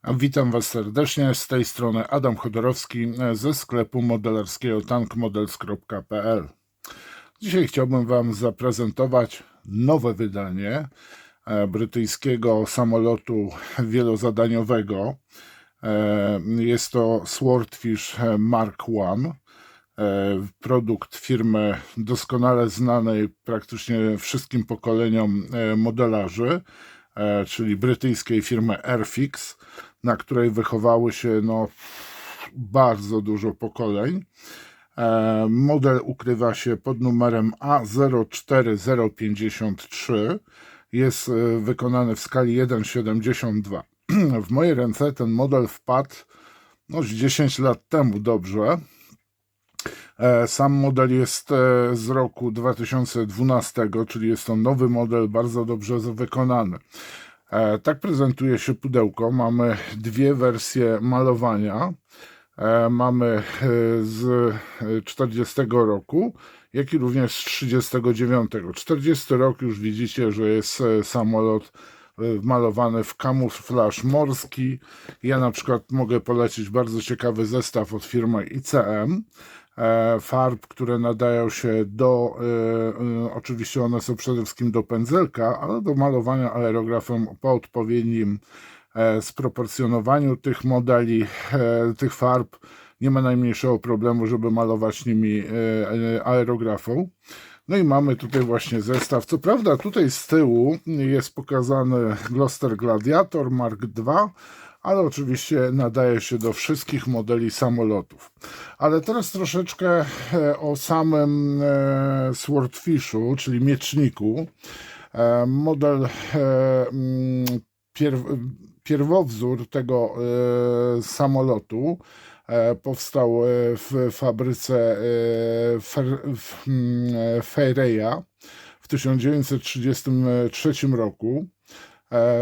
Witam Was serdecznie, z tej strony Adam Chodorowski ze sklepu modelarskiego tankmodels.pl. Dzisiaj chciałbym Wam zaprezentować nowe wydanie brytyjskiego samolotu wielozadaniowego. Jest to Swordfish Mark I, produkt firmy doskonale znanej praktycznie wszystkim pokoleniom modelarzy, czyli brytyjskiej firmy Airfix, na której wychowały się bardzo dużo pokoleń. Model ukrywa się pod numerem A04053. Jest wykonany w skali 1:72. W moje ręce ten model wpadł z 10 lat temu dobrze. Sam model jest z roku 2012, czyli jest to nowy model, bardzo dobrze wykonany. Tak prezentuje się pudełko. Mamy dwie wersje malowania. Mamy z 40 roku, jak i również z 39. 40 rok już widzicie, że jest samolot malowany w kamuflaż morski. Ja na przykład mogę polecić bardzo ciekawy zestaw od firmy ICM. Farb, które nadają się do, oczywiście one są przede wszystkim do pędzelka, ale do malowania aerografem po odpowiednim sproporcjonowaniu tych modeli, tych farb. Nie ma najmniejszego problemu, żeby malować nimi aerografą. No i mamy tutaj właśnie zestaw. Co prawda tutaj z tyłu jest pokazany Gloster Gladiator Mark II, ale oczywiście nadaje się do wszystkich modeli samolotów. Ale teraz troszeczkę o samym Swordfishu, czyli mieczniku. Model, pierwowzór tego samolotu powstał w fabryce Faireya w 1933 roku.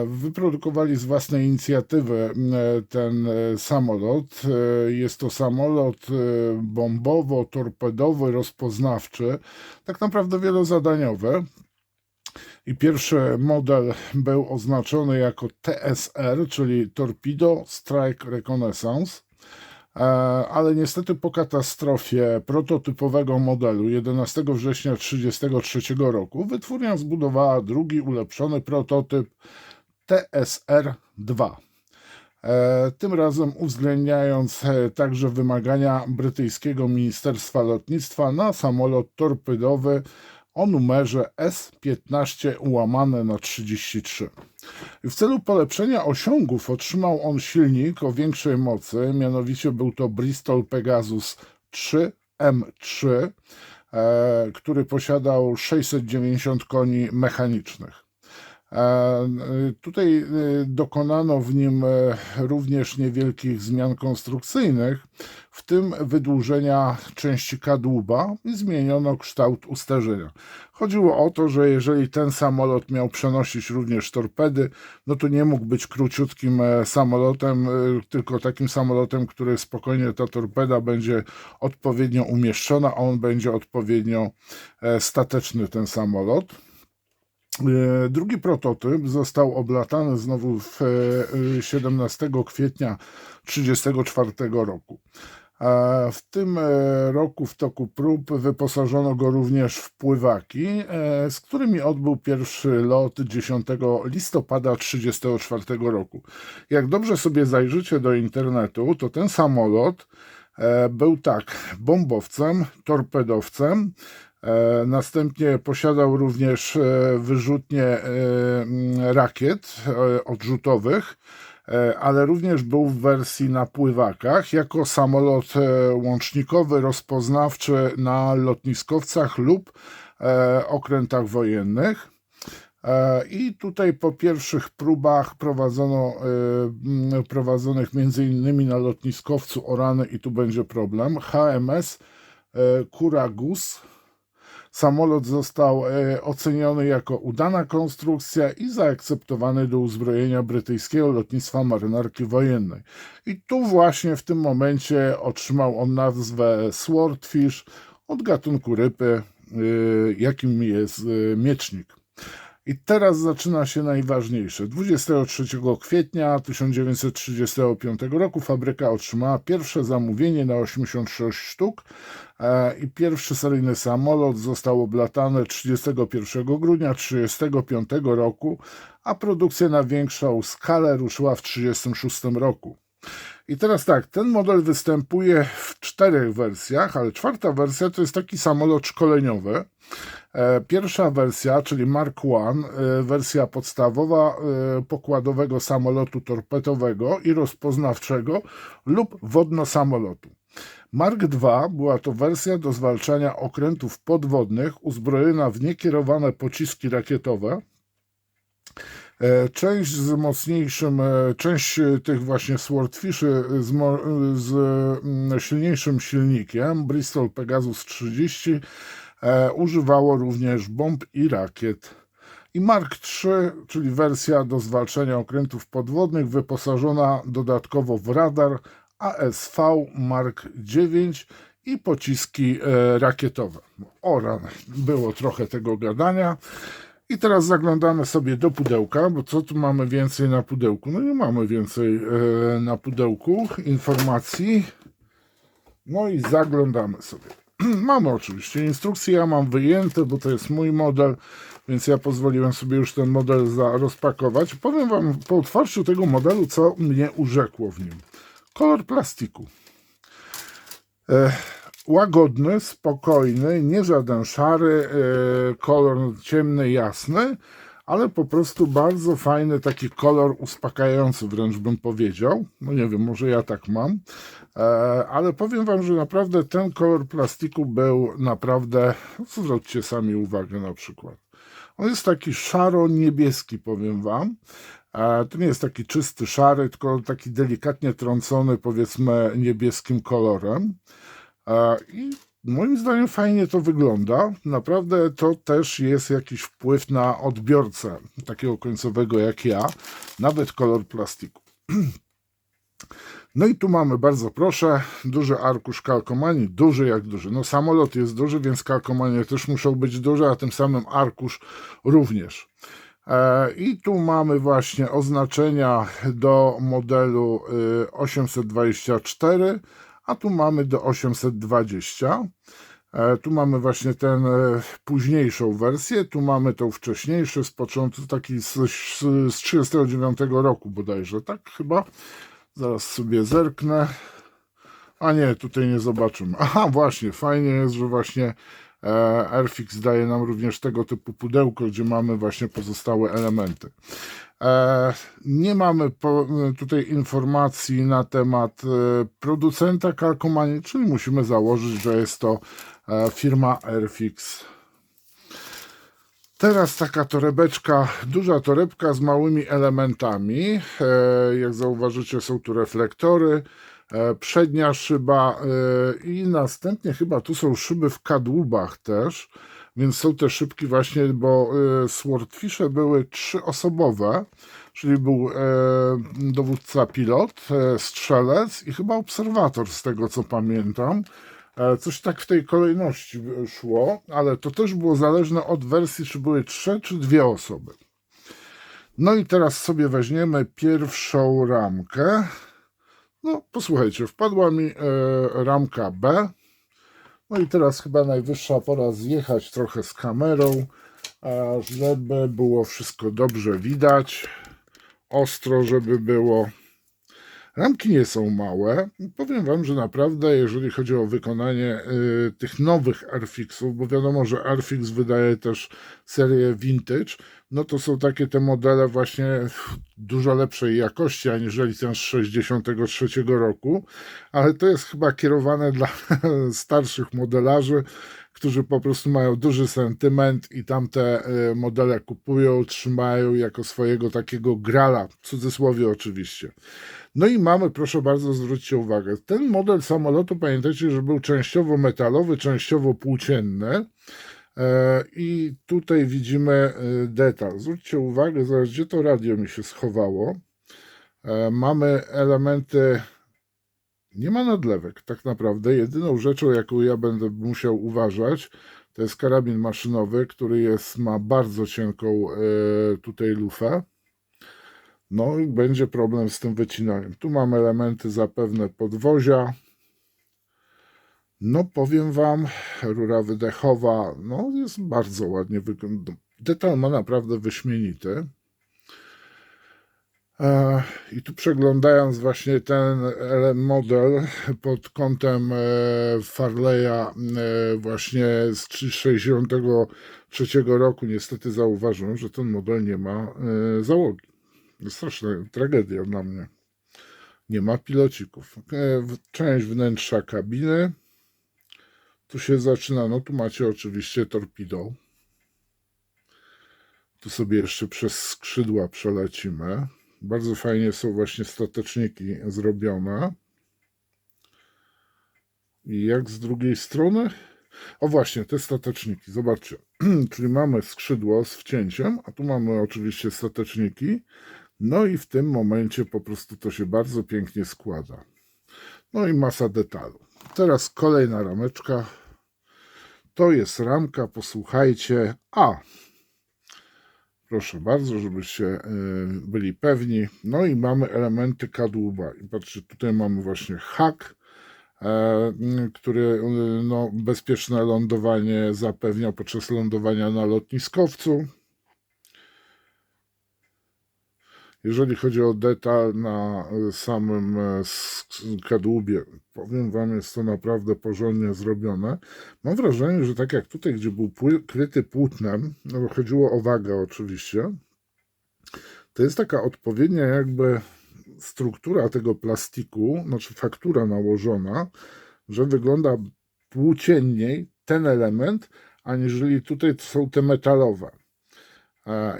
Wyprodukowali z własnej inicjatywy ten samolot. Jest to samolot bombowo-torpedowy, rozpoznawczy, tak naprawdę wielozadaniowy. I pierwszy model był oznaczony jako TSR, czyli Torpedo Strike Reconnaissance. Ale niestety po katastrofie prototypowego modelu 11 września 1933 roku wytwórnia zbudowała drugi ulepszony prototyp TSR-2. Tym razem uwzględniając także wymagania brytyjskiego Ministerstwa Lotnictwa na samolot torpedowy o numerze S15/33. W celu polepszenia osiągów otrzymał on silnik o większej mocy, mianowicie był to Bristol Pegasus 3 M3, który posiadał 690 koni mechanicznych. Tutaj dokonano w nim również niewielkich zmian konstrukcyjnych, w tym wydłużenia części kadłuba i zmieniono kształt usterzenia. Chodziło o to, że jeżeli ten samolot miał przenosić również torpedy, no to nie mógł być króciutkim samolotem, tylko takim samolotem, który spokojnie ta torpeda będzie odpowiednio umieszczona, a on będzie odpowiednio stateczny, ten samolot. Drugi prototyp został oblatany znowu w 17 kwietnia 1934 roku. W tym roku w toku prób wyposażono go również w pływaki, z którymi odbył pierwszy lot 10 listopada 1934 roku. Jak dobrze sobie zajrzycie do internetu, to ten samolot był tak bombowcem, torpedowcem. Następnie posiadał również wyrzutnie rakiet odrzutowych, ale również był w wersji na pływakach jako samolot łącznikowy, rozpoznawczy na lotniskowcach lub okrętach wojennych. I tutaj po pierwszych próbach prowadzonych m.in. na lotniskowcu Orany, i tu będzie problem, HMS Courageous, samolot został oceniony jako udana konstrukcja i zaakceptowany do uzbrojenia brytyjskiego lotnictwa marynarki wojennej. I tu właśnie w tym momencie otrzymał on nazwę Swordfish od gatunku ryby, jakim jest miecznik. I teraz zaczyna się najważniejsze. 23 kwietnia 1935 roku fabryka otrzymała pierwsze zamówienie na 86 sztuk i pierwszy seryjny samolot został oblatany 31 grudnia 1935 roku, a produkcja na większą skalę ruszyła w 1936 roku. I teraz tak, ten model występuje w 4 wersjach, ale 4. wersja to jest taki samolot szkoleniowy. Pierwsza wersja, czyli Mark I, wersja podstawowa pokładowego samolotu torpedowego i rozpoznawczego lub wodnosamolotu. Mark II była to wersja do zwalczania okrętów podwodnych uzbrojona w niekierowane pociski rakietowe. Część tych właśnie Swordfishy z silniejszym silnikiem, Bristol Pegasus 30, używało również bomb i rakiet. I Mark III, czyli wersja do zwalczania okrętów podwodnych, wyposażona dodatkowo w radar ASV Mark IX i pociski rakietowe. O rany, było trochę tego gadania. I teraz zaglądamy sobie do pudełka, bo co tu mamy więcej na pudełku? No nie mamy więcej na pudełku informacji. No i zaglądamy sobie. Mamy oczywiście instrukcje, ja mam wyjęte, bo to jest mój model, więc ja pozwoliłem sobie już ten model rozpakować. Powiem Wam po otwarciu tego modelu, co mnie urzekło w nim. Kolor plastiku. Łagodny, spokojny, nie żaden szary, kolor ciemny, jasny, ale po prostu bardzo fajny taki kolor uspokajający, wręcz bym powiedział. No nie wiem, może ja tak mam, ale powiem Wam, że naprawdę ten kolor plastiku był naprawdę, zwróćcie sami uwagę na przykład. On jest taki szaro-niebieski, powiem Wam. To nie jest taki czysty szary, tylko taki delikatnie trącony, powiedzmy, niebieskim kolorem. I moim zdaniem fajnie to wygląda. Naprawdę to też jest jakiś wpływ na odbiorcę takiego końcowego jak ja, nawet kolor plastiku. No i tu mamy, bardzo proszę, duży arkusz kalkomanii, duży jak duży. No samolot jest duży, więc kalkomanie też muszą być duże, a tym samym arkusz również. I tu mamy właśnie oznaczenia do modelu 824, a tu mamy do 820. Tu mamy właśnie tę późniejszą wersję, tu mamy tą wcześniejszą z początku, taki z 1939 roku bodajże, tak chyba? Zaraz sobie zerknę. A nie, tutaj nie zobaczymy. Aha, właśnie, fajnie jest, że właśnie Airfix daje nam również tego typu pudełko, gdzie mamy właśnie pozostałe elementy. Nie mamy tutaj informacji na temat producenta kalkomanii, czyli musimy założyć, że jest to firma Airfix. Teraz taka torebeczka, duża torebka z małymi elementami. Jak zauważycie, są tu reflektory, przednia szyba i następnie chyba tu są szyby w kadłubach też, więc są te szybki właśnie, bo Swordfishe były 3-osobowe, czyli był dowódca pilot, strzelec i chyba obserwator, z tego co pamiętam. Coś tak w tej kolejności szło, ale to też było zależne od wersji, czy były 3 czy 2 osoby. No i teraz sobie weźmiemy pierwszą ramkę. No posłuchajcie, wpadła mi ramka B. No i teraz chyba najwyższa pora zjechać trochę z kamerą, żeby było wszystko dobrze widać. Ostro, żeby było. Ramki nie są małe. Powiem Wam, że naprawdę, jeżeli chodzi o wykonanie tych nowych Airfixów, bo wiadomo, że Airfix wydaje też serię vintage, no to są takie te modele właśnie dużo lepszej jakości, aniżeli ten z 1963 roku, ale to jest chyba kierowane dla starszych modelarzy, którzy po prostu mają duży sentyment i tamte modele kupują, trzymają jako swojego takiego grala, w cudzysłowie oczywiście. No i mamy, proszę bardzo, zwróćcie uwagę, ten model samolotu, pamiętajcie, że był częściowo metalowy, częściowo płócienny. I tutaj widzimy detal. Zwróćcie uwagę, zaraz gdzie to radio mi się schowało. Mamy elementy, nie ma nadlewek tak naprawdę. Jedyną rzeczą, jaką ja będę musiał uważać, To jest karabin maszynowy, który ma bardzo cienką tutaj lufę. No i będzie problem z tym wycinaniem. Tu mamy elementy zapewne podwozia. No powiem Wam, rura wydechowa, no jest bardzo ładnie wygląda. Detal ma naprawdę wyśmienity. I tu przeglądając właśnie ten model pod kątem Farleya właśnie z 1963 roku, niestety zauważyłem, że ten model nie ma załogi. Straszna tragedia dla mnie. Nie ma pilocików. Część wnętrza kabiny. Tu się zaczyna, no tu macie oczywiście torpido. Tu sobie jeszcze przez skrzydła przelecimy. Bardzo fajnie są właśnie stateczniki zrobione. I jak z drugiej strony? O właśnie, te stateczniki, zobaczcie. Czyli mamy skrzydło z wcięciem, a tu mamy oczywiście stateczniki. No i w tym momencie po prostu to się bardzo pięknie składa. No i masa detalu. Teraz kolejna rameczka. To jest ramka, posłuchajcie. Proszę bardzo, żebyście byli pewni. No i mamy elementy kadłuba. I patrzcie, tutaj mamy właśnie hak, który no, bezpieczne lądowanie zapewnia podczas lądowania na lotniskowcu. Jeżeli chodzi o detal na samym kadłubie, powiem Wam, jest to naprawdę porządnie zrobione. Mam wrażenie, że tak jak tutaj, gdzie był kryty płótnem, no bo chodziło o wagę oczywiście, to jest taka odpowiednia jakby struktura tego plastiku, znaczy faktura nałożona, że wygląda płócienniej ten element, aniżeli tutaj są te metalowe.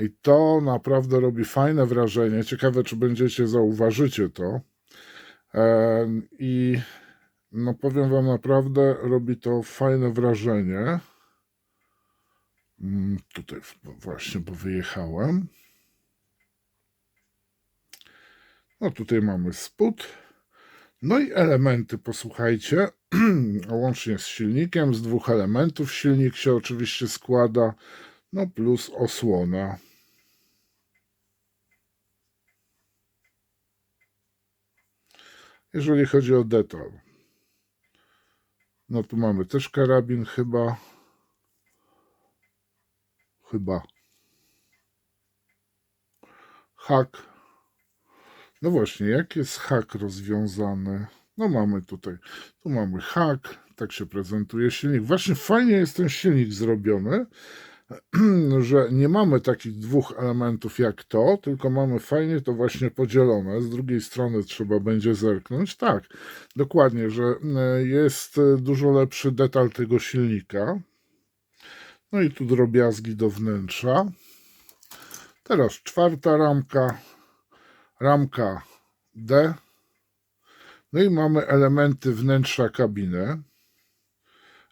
I to naprawdę robi fajne wrażenie. Ciekawe, czy zauważycie to. I no powiem Wam, naprawdę robi to fajne wrażenie. Tutaj właśnie, bo wyjechałem. No tutaj mamy spód. No i elementy, posłuchajcie, łącznie z silnikiem, z dwóch elementów silnik się oczywiście składa, no plus osłona. Jeżeli chodzi o detal, no tu mamy też karabin chyba. Hak. No właśnie, jak jest hak rozwiązany? No mamy tutaj, tu mamy hak, tak się prezentuje silnik. Właśnie fajnie jest ten silnik zrobiony, że nie mamy takich dwóch elementów jak to, tylko mamy fajnie to właśnie podzielone. Z drugiej strony trzeba będzie zerknąć. Tak, dokładnie, że jest dużo lepszy detal tego silnika. No i tu drobiazgi do wnętrza. Teraz czwarta ramka, ramka D. No i mamy elementy wnętrza kabiny,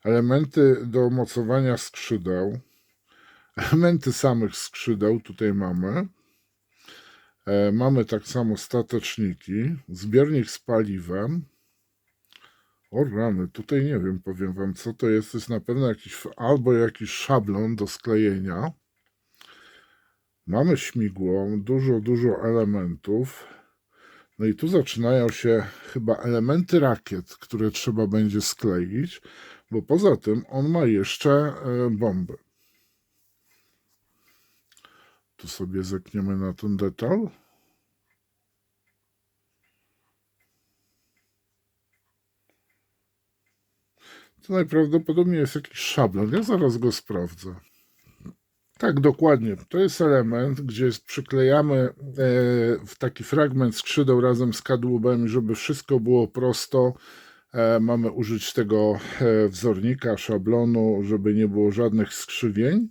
elementy do mocowania skrzydeł, elementy samych skrzydeł tutaj mamy. Mamy tak samo stateczniki, zbiornik z paliwem. O rany, tutaj nie wiem, powiem Wam, co to jest. To jest na pewno jakiś szablon do sklejenia. Mamy śmigło, dużo elementów. No i tu zaczynają się chyba elementy rakiet, które trzeba będzie skleić, bo poza tym on ma jeszcze bomby. Tu sobie zerkniemy na ten detal. To najprawdopodobniej jest jakiś szablon. Ja zaraz go sprawdzę. Tak, dokładnie. To jest element, gdzie przyklejamy w taki fragment skrzydeł razem z kadłubem, żeby wszystko było prosto. Mamy użyć tego wzornika, szablonu, żeby nie było żadnych skrzywień.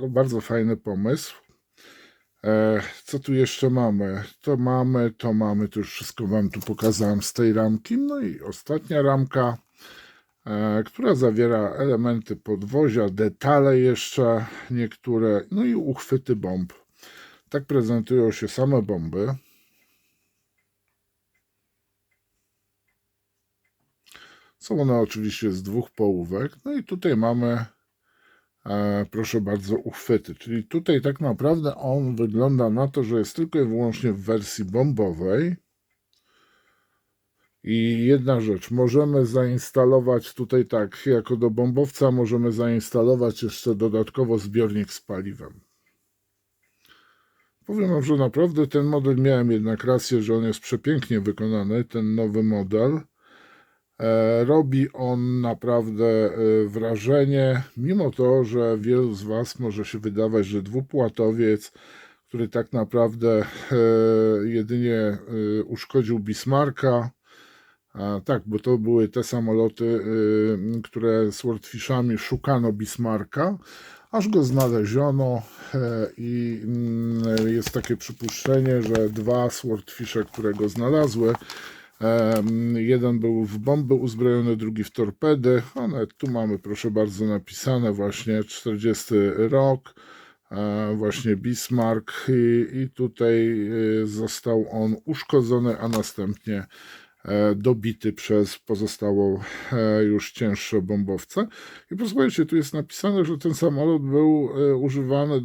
No, bardzo fajny pomysł. Co tu jeszcze mamy? To już wszystko Wam tu pokazałem z tej ramki. No i ostatnia ramka, która zawiera elementy podwozia, detale jeszcze niektóre, no i uchwyty bomb. Tak prezentują się same bomby. Są one oczywiście z dwóch połówek. No i tutaj mamy, proszę bardzo, uchwyty. Czyli tutaj tak naprawdę on wygląda na to, że jest tylko i wyłącznie w wersji bombowej. I jedna rzecz, możemy zainstalować tutaj tak, jako do bombowca możemy zainstalować jeszcze dodatkowo zbiornik z paliwem. Powiem wam, że naprawdę ten model, miałem jednak rację, że on jest przepięknie wykonany, ten nowy model. Robi on naprawdę wrażenie, mimo to, że wielu z was może się wydawać, że dwupłatowiec, który tak naprawdę jedynie uszkodził Bismarcka. Tak, bo to były te samoloty, które Swordfishami szukano Bismarcka, aż go znaleziono i jest takie przypuszczenie, że dwa Swordfishe, które go znalazły, jeden był w bomby uzbrojony, drugi w torpedy. One tu mamy, proszę bardzo, napisane właśnie 40 rok, właśnie Bismarck i tutaj został on uszkodzony, a następnie dobity przez pozostałą już cięższe bombowce. I pozwólcie, tu jest napisane, że ten samolot był używany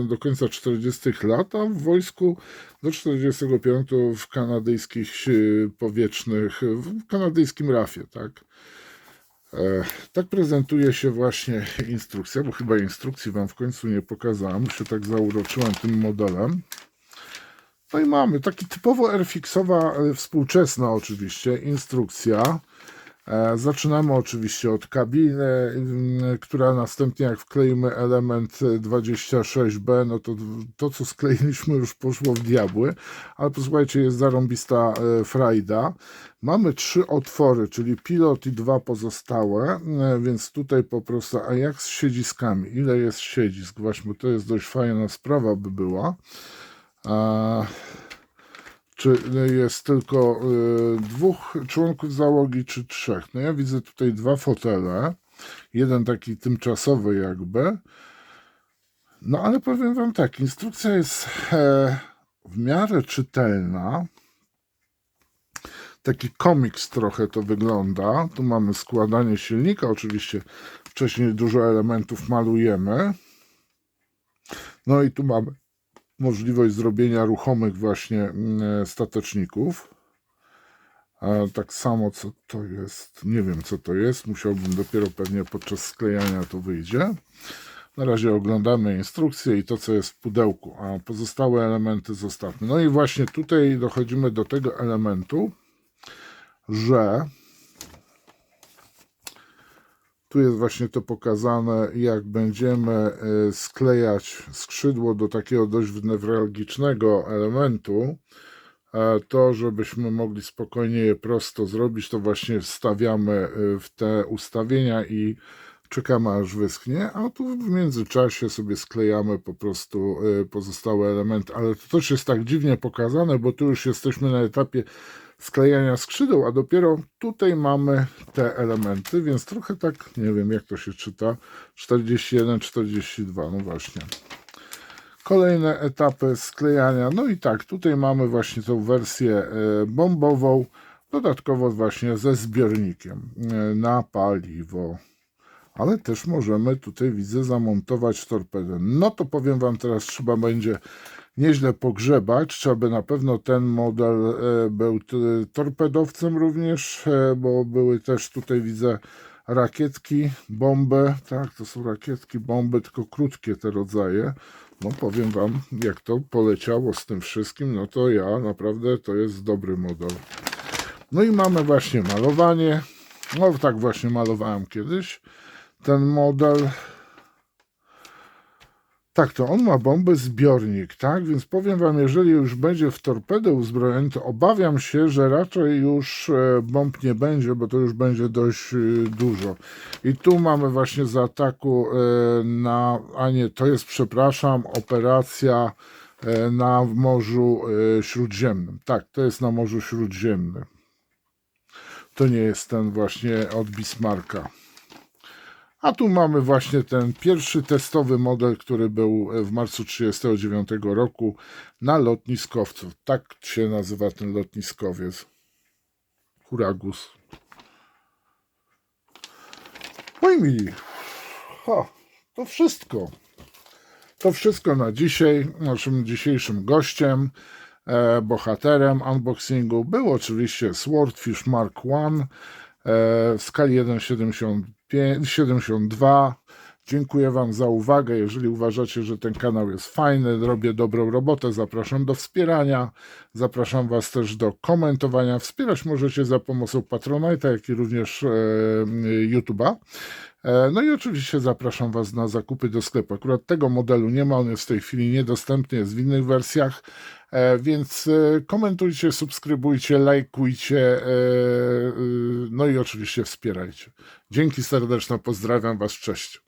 do końca 40 lat, a w wojsku do 45 w kanadyjskich powietrznych, w kanadyjskim RAF-ie, tak? Tak prezentuje się właśnie instrukcja, bo chyba instrukcji wam w końcu nie pokazałem, się tak zauroczyłem tym modelem. No i mamy taki typowo airfixowa, współczesna oczywiście instrukcja. Zaczynamy oczywiście od kabiny, która następnie, jak wkleimy element 26B, no to co skleiliśmy już poszło w diabły, ale posłuchajcie, jest zarąbista frajda. Mamy 3 otwory, czyli pilot i 2 pozostałe, więc tutaj po prostu, a jak z siedziskami? Ile jest siedzisk? Właśnie, to jest dość fajna sprawa by była. Czy jest tylko 2 członków załogi, czy 3? No ja widzę tutaj 2 fotele, jeden taki tymczasowy jakby. No ale powiem wam tak, instrukcja jest w miarę czytelna. Taki komiks trochę to wygląda. Tu mamy składanie silnika, oczywiście wcześniej dużo elementów malujemy. No i tu mamy możliwość zrobienia ruchomych właśnie stateczników. Tak samo, co to jest, nie wiem co to jest, musiałbym dopiero pewnie podczas sklejania to wyjdzie. Na razie oglądamy instrukcję i to, co jest w pudełku, a pozostałe elementy zostawmy. No i właśnie tutaj dochodzimy do tego elementu, że tu jest właśnie to pokazane, jak będziemy sklejać skrzydło do takiego dość newralgicznego elementu, to żebyśmy mogli spokojnie je prosto zrobić, to właśnie wstawiamy w te ustawienia i czekamy aż wyschnie, a tu w międzyczasie sobie sklejamy po prostu pozostałe elementy, ale to też jest tak dziwnie pokazane, bo tu już jesteśmy na etapie sklejania skrzydeł, a dopiero tutaj mamy te elementy, więc trochę tak, nie wiem jak to się czyta, 41, 42, no właśnie. Kolejne etapy sklejania, no i tak, tutaj mamy właśnie tą wersję bombową, dodatkowo właśnie ze zbiornikiem na paliwo. Ale też możemy tutaj, widzę, zamontować torpedę. No to powiem wam teraz, trzeba będzie nieźle pogrzebać. Trzeba by na pewno ten model był torpedowcem również, bo były też tutaj, widzę, rakietki, bomby. Tak, to są rakietki, bomby, tylko krótkie te rodzaje. No powiem wam, jak to poleciało z tym wszystkim, no to ja naprawdę, to jest dobry model. No i mamy właśnie malowanie. No tak właśnie malowałem kiedyś ten model. Tak, to on ma bombę zbiornik, tak? Więc powiem wam, jeżeli już będzie w torpedę uzbrojony, to obawiam się, że raczej już bomb nie będzie, bo to już będzie dość dużo. I tu mamy właśnie z ataku na, a nie, to jest, przepraszam, operacja na Morzu Śródziemnym. Tak, to jest na Morzu Śródziemnym. To nie jest ten właśnie od Bismarcka. A tu mamy właśnie ten pierwszy testowy model, który był w marcu 1939 roku na lotniskowcu. Tak się nazywa ten lotniskowiec. Huragus. Moi mili, to wszystko. To wszystko na dzisiaj. Naszym dzisiejszym gościem, bohaterem unboxingu był oczywiście Swordfish Mark I w skali 1,72. Dziękuję Wam za uwagę. Jeżeli uważacie, że ten kanał jest fajny, robię dobrą robotę, zapraszam do wspierania. Zapraszam Was też do komentowania. Wspierać możecie za pomocą Patronite'a, jak i również YouTube'a. No i oczywiście zapraszam Was na zakupy do sklepu. Akurat tego modelu nie ma, on jest w tej chwili niedostępny, jest w innych wersjach, więc komentujcie, subskrybujcie, lajkujcie, no i oczywiście wspierajcie. Dzięki serdeczne, pozdrawiam Was, cześć.